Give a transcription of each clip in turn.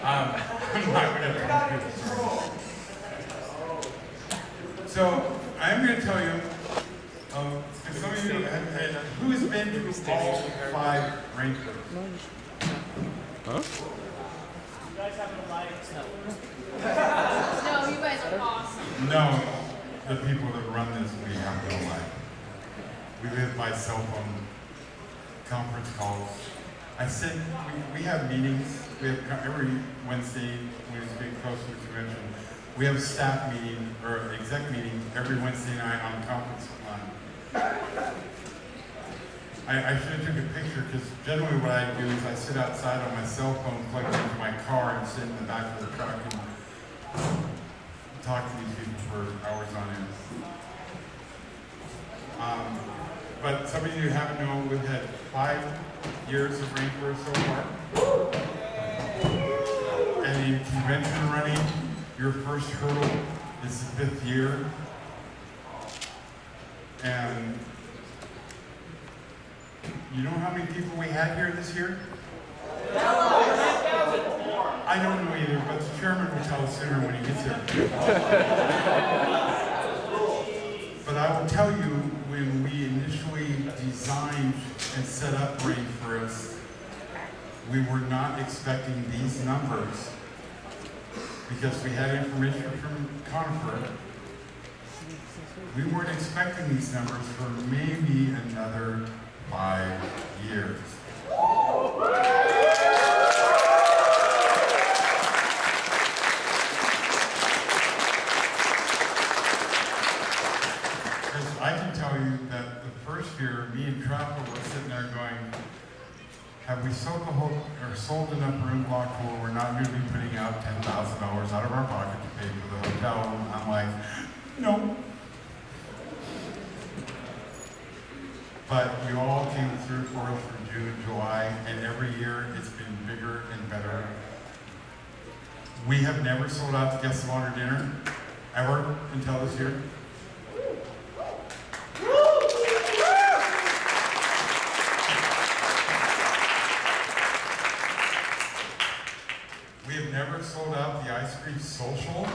I'm not going to talk to you. So, I'm going to tell you, for some of you, who has been to all 5 Rainfurrest? Huh? You guys have no lights? No, you guys are awesome. No, the people that run this, we have no life. We live by cell phone conference calls. I said, we have meetings. We have every Wednesday, when it's getting close to the convention, we have a staff meeting, or exec meeting, every Wednesday night on conference line. I should have took a picture, because generally what I do is I sit outside on my cell phone, plugged into my car, and sit in the back of the truck and talk to these people for hours on end. But some of you haven't known, we've had 5 years of Rainfurrest so far. And in convention running, your first hurdle is the 5th year. And you know how many people we had here this year? I don't know either, but the chairman will tell us sooner when he gets here. But I will tell you, when we initially designed and set up Rainfurrest, we were not expecting these numbers because we had information from Conifer. We weren't expecting these numbers for maybe another 5 years. I can tell you that the first year, me and Trapper were sitting there going, have we sold enough room block where we're not going to be putting out $10,000 out of our pocket to pay for the hotel? And I'm like, no. But you all came through for us for June, July, and every year it's been bigger and better. We have never sold out the guest of honor dinner, ever, until this year. We have never sold out the ice cream social.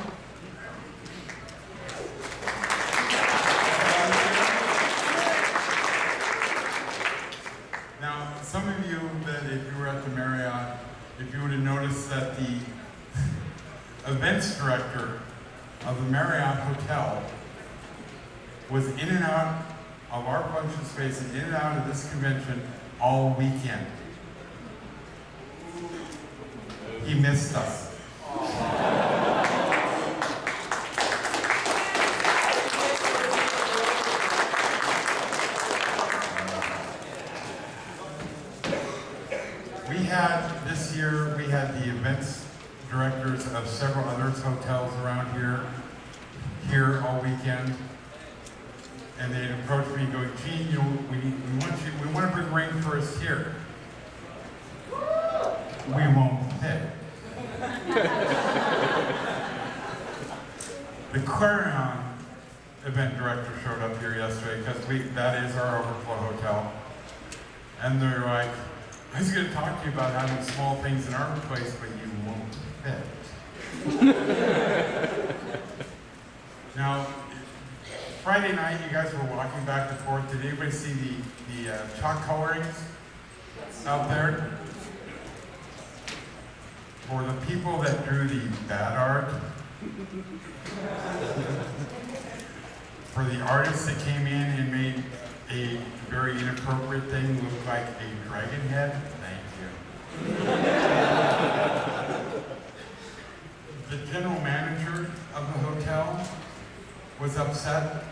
Now, some of you that if you were at the Marriott, if you would have noticed that the events director of the Marriott Hotel was in and out of our function space and in and out of this convention all weekend. He missed us. This year, we had the events directors of several other hotels around here all weekend. And they approached me going, gee, you know, we want to bring Rainfurrest here. We won't fit. The Clarion event director showed up here yesterday because that is our overflow hotel. And they're like, I was going to talk to you about having small things in our place, but you won't fit. Now, Friday night, you guys were walking back and forth. Did anybody see the chalk colorings out there? For the people that drew the bad art, for the artists that came in and made a very inappropriate thing look like a dragon head, thank you. The general manager of the hotel was upset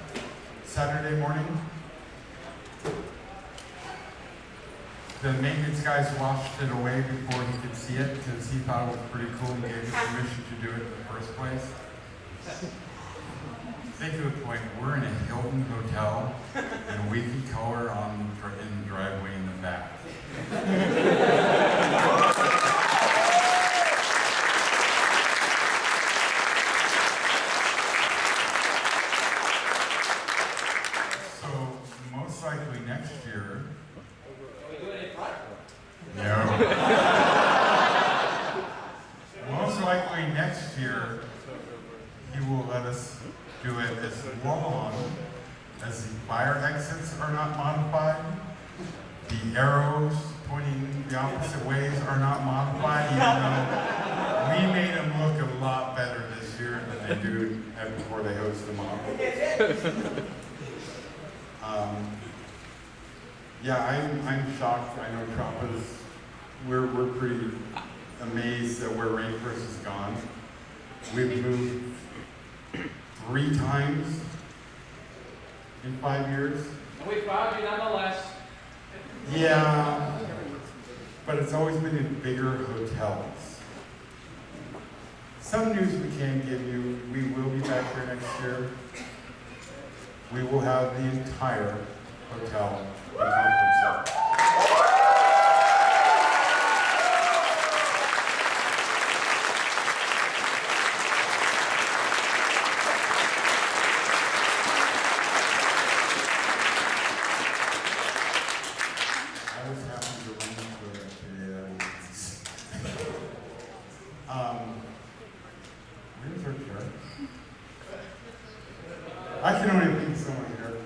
Saturday morning. The maintenance guys washed it away before he could see it because he thought it was pretty cool and gave us permission to do it in the first place. Think of the point, we're in a Hilton hotel and we can color in the driveway in the back. So most likely next year. Are we doing it in front? No. exits are not modified. The arrows pointing the opposite ways are not modified, even though we made them look a lot better this year than they do before they host them off. Yeah, I'm shocked. I know Trompa's, we're pretty amazed at where Rainfurrest has gone. We've moved 3 times in 5 years. And we found you nonetheless. Yeah, but it's always been in bigger hotels. Some news we can give you, we will be back here next year. We will have the entire hotel in conference center. Where's our chair? I can only think so much here.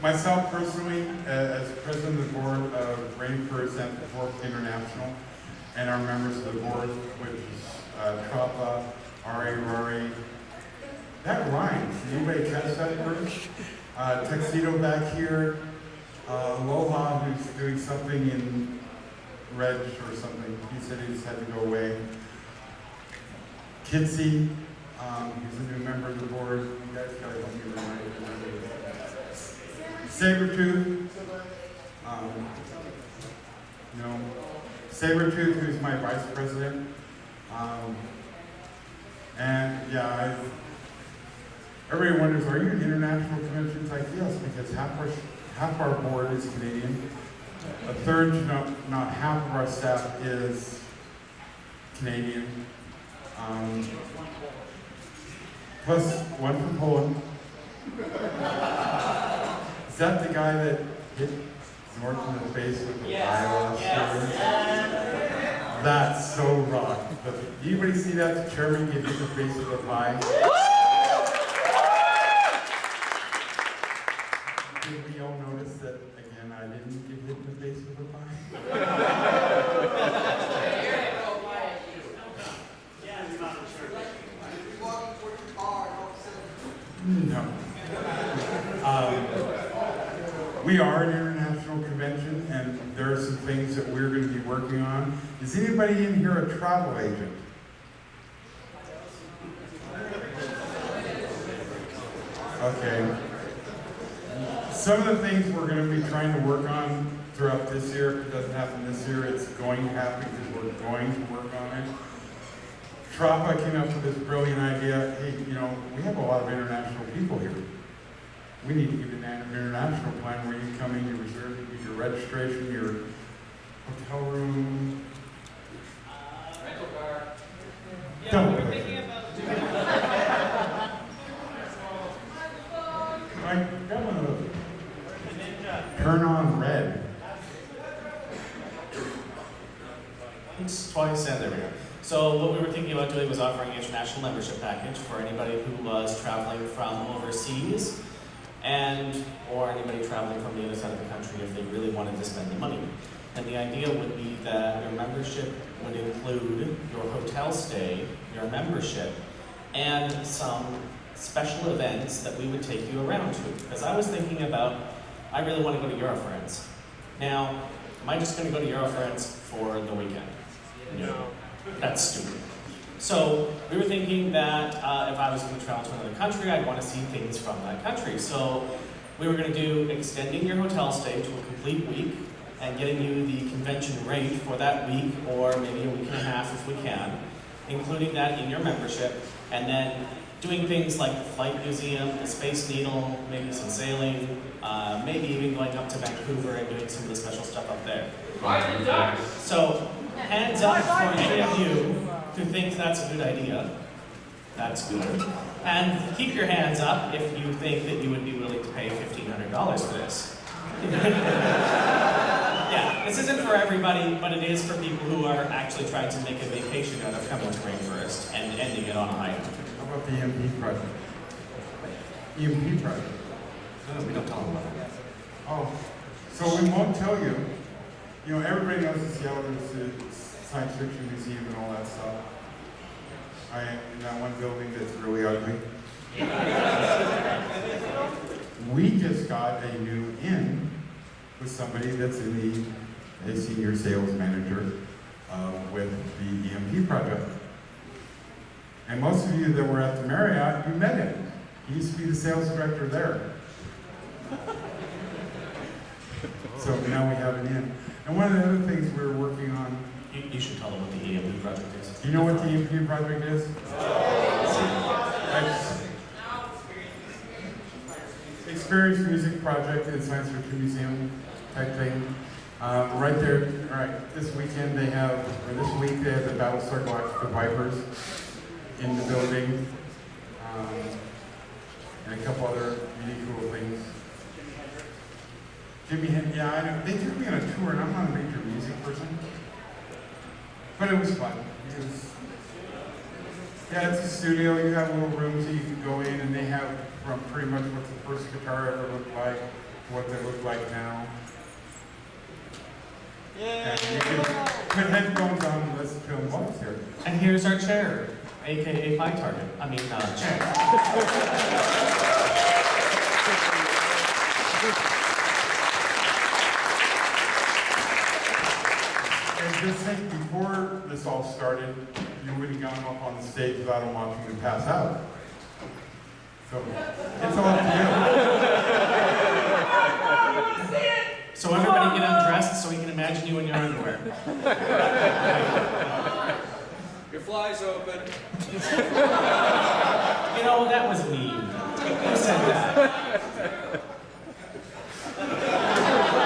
Myself personally, as president of the board of Rainfurrest and International, and our members of the board, which is Trapa, Ari, Rory. That rhymes. Did anybody catch that word? Tuxedo back here. Aloha, who's doing something in Reg or something. He said he just had to go away. Kitsy, he's a new member of the board. You guys gotta help me remind him. Sabretooth, Sabretooth, who's my vice president. And yeah, everybody wonders, are you an international convention? It's like, yes, because half our board is Canadian. A third, not half of our staff is Canadian. Plus one from Poland. Is that the guy that hit North in the face with the pie last year? That's so rock. But anybody see that? The chairman get hit in the face with a pie? Did we all notice that, again, I didn't get hit in the face with a pie? No. We are an international convention, and there are some things that we're going to be working on. Is anybody in here a travel agent? Okay. Some of the things we're going to be trying to work on throughout this year, if it doesn't happen this year, it's going to happen because we're going to work on it. Trapa came up with this brilliant idea. Hey, we have a lot of international people here. We need to get an international plan where you come in, you reserve your registration, your hotel room. Rental car. Don't Yeah, we were put thinking it. about I got one of those. Turn on red. It's twice, and there we go. So what we were thinking about doing was offering an international membership package for anybody who was traveling from overseas or anybody traveling from the other side of the country if they really wanted to spend the money. And the idea would be that your membership would include your hotel stay, your membership, and some special events that we would take you around to. Because I was thinking about, I really want to go to Eurofriends. Now, am I just going to go to Eurofriends for the weekend? No. That's stupid. So we were thinking that if I was going to travel to another country, I'd want to see things from that country. So we were going to do extending your hotel stay to a complete week and getting you the convention rate for that week, or maybe a week and a half if we can, including that in your membership, and then doing things like the Flight Museum, the Space Needle, maybe some sailing, maybe even going up to Vancouver and doing some of the special stuff up there. So hands up for any of you who think that's a good idea. That's good. And keep your hands up if you think that you would be willing to pay $1,500 for this. Yeah, this isn't for everybody, but it is for people who are actually trying to make a vacation out of coming to Rainfurrest and ending it on a high note. How about the EMP project? EMP project. No, we don't tell them about that. Oh, so we won't tell you. You know, everybody knows the Seattle Science Fiction Museum and all that stuff. I in that one building that's really ugly. We just got a new in with somebody that's in a senior sales manager with the EMP project. And most of you that were at the Marriott, you met him. He used to be the sales director there. So now we have an in. And one of the other things we're working on. You should tell them what the EMP project is. You know what the EMP project is? Experience Music Project in Science Fiction Museum type thing. Right there, all right, this weekend they have, or this week they have the Battlestar Galactica Vipers in the building. And a couple other really cool things. Jimmy Hen, yeah, I know. They took me on a tour, and I'm not a major music person. But it was fun. It was, yeah, it's a studio. You have little rooms that you can go in, and they have from pretty much what the first guitar ever looked like to what they look like now. And you can put headphones on and listen to them while it's here. And here's our chair, aka pie target. I mean, chair. And just think, before this all started, you wouldn't have gone up on the stage without them watching you pass out. So, it's all up to you. So everybody get undressed so we can imagine you in your underwear. Your fly's open. You know, that was mean. Who said that?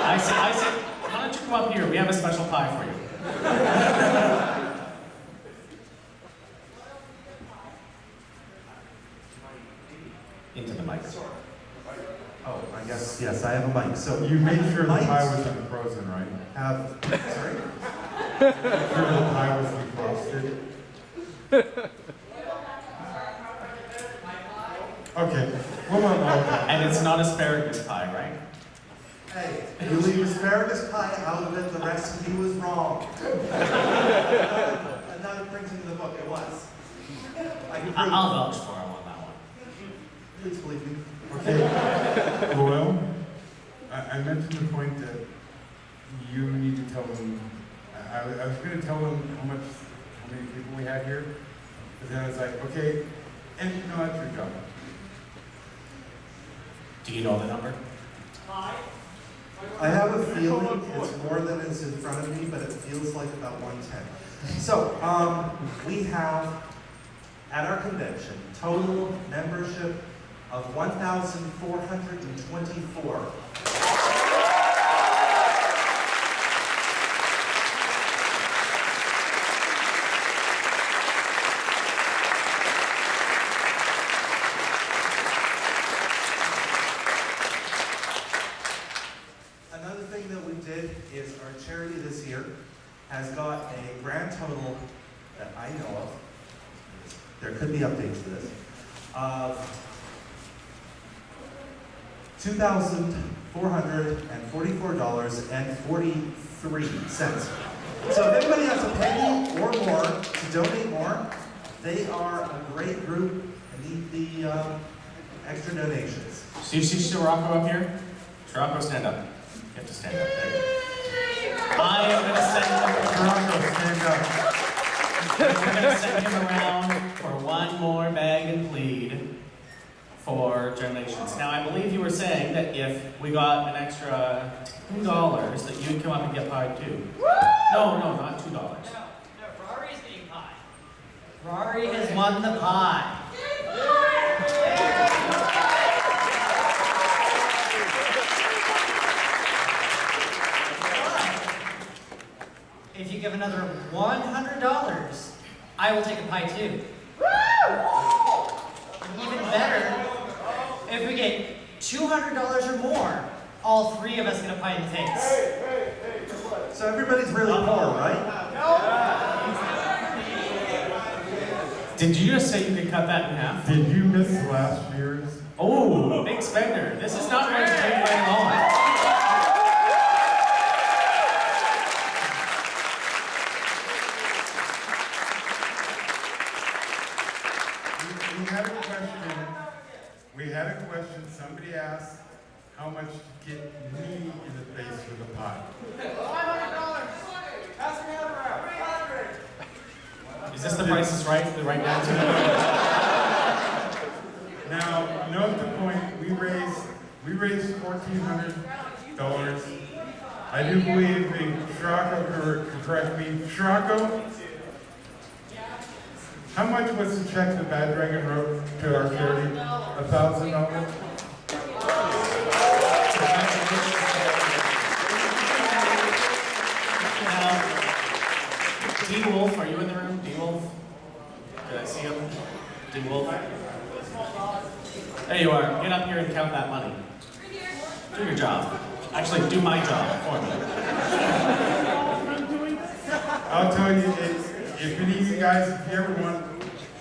I said, why don't you come up here? We have a special pie for you. Into the mic. Oh, I guess, yes, I have a mic. So You made sure the Mics pie wasn't frozen, right? have, sorry? Made sure the pie wasn't frosted. Okay, we'll move on. And it's not asparagus pie, right? Hey, you leave asparagus pie out of it, the recipe was wrong. Another printing in the book, it was. I can prove I'll vouch for him on that one. it. Please believe me. Okay, well, I mentioned the point that you need to tell them, I was going to tell them how many people we had here, but then I was like, okay, and no, that's your job. Do you know the number? I have a feeling it's more than is in front of me, but it feels like about 110. So, we have, at our convention, total membership of 1,424. Another thing that we did is our charity this year has got a grand total that I know of, there could be updates to this, of $2,444.43. So if anybody has a penny or more to donate more, they are a great group and need the extra donations. So you see Scirocco up here? Scirocco, stand up. You have to stand up. There you go. I am going to send him Toronto, stand up. We're going to send him around for one more bag and plead for donations. Now, I believe you were saying that if we got an extra $2, that you'd come up and get pie too. No, not $2. No, Rory's getting pie. Rory has won the pie. If you give another $100, I will take a pie too. Even better, if we get $200 or more, all three of us get a pie in the face. So everybody's really poor, right? Did you just say you could cut that in half? Did you miss last year's? Oh, Ooh, big spender. This is not going to take very long. We had a question. We had a question. Somebody asked how much to get me in the face with a pot. Is this the Price is Right? The right answer? Now, note the point. We raised $1,400. I do believe Shrocko, correct me, Shrocko. How much was the check the Bad Dragon wrote to our charity? $1,000. D Wolf, are you in the room? D Wolf? Did I see him? D Wolf? There you are. Get up here and count that money. Do your job. Actually, do my job for me. I'll tell you, if any of you guys, if you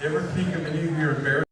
ever think of any of your embarrassing